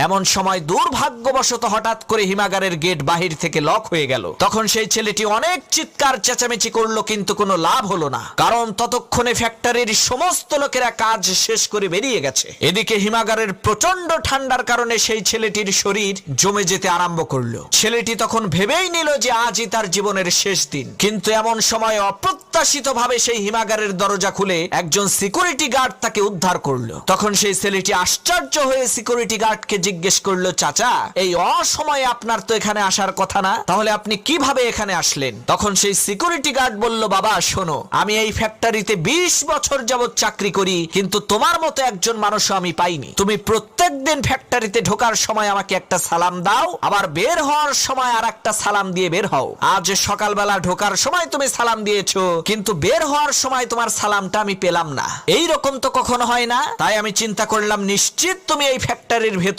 এমন সময় দুর্ভাগ্যবশত হঠাৎ করে হিমাগারের গেট বাহির থেকে লক হয়ে গেল। তখন সেই ছেলেটি অনেক চিৎকার চেঁচামেচি করলো, কিন্তু কোনো লাভ হলো না, কারণ ততক্ষণে ফ্যাক্টরির সমস্ত লোকেরা কাজ শেষ করে বেরিয়ে গেছে। এদিকে হিমাগারের প্রচন্ড ঠান্ডার কারণে সেই ছেলেটির শরীর জমে যেতে আরম্ভ করলো। ছেলেটি তখন ভেবেই নিল যে আজই তার জীবনের শেষ দিন। কিন্তু এমন সময় অপ্রত্যাশিতভাবে সেই হিমাগারের দরজা খুলে একজন সিকিউরিটি গার্ড তাকে উদ্ধার করলো। তখন সেই ছেলেটি আশ্চর্য হয়ে সিকিউরিটি গার্ডকে জিজ্ঞেস করলো, চাচা, এই অসময়ে আপনার তো এখানে আসার কথা না, তাহলে আপনি কিভাবে এখানে আসলেন? তখন সেই সিকিউরিটি গার্ড বলল, বাবা শোনো, আমি এই ফ্যাক্টরিতে 20 বছর যাবত চাকরি করি, কিন্তু তোমার মতো একজন মানুষও আমি পাইনি। তুমি প্রত্যেকদিন ফ্যাক্টরিতে ঢোকার সময় আমাকে একটা সালাম দাও, আবার বের হওয়ার সময় আর একটা সালাম দিয়ে বের হও। আজ সকালবেলা ঢোকার সময় তুমি সালাম দিয়েছো, কিন্তু বের হওয়ার সময় তোমার সালামটা আমি পেলাম না। এই রকম তো কখনো হয় না। তাই আমি চিন্তা করলাম, নিশ্চিত তুমি এই ফ্যাক্টরির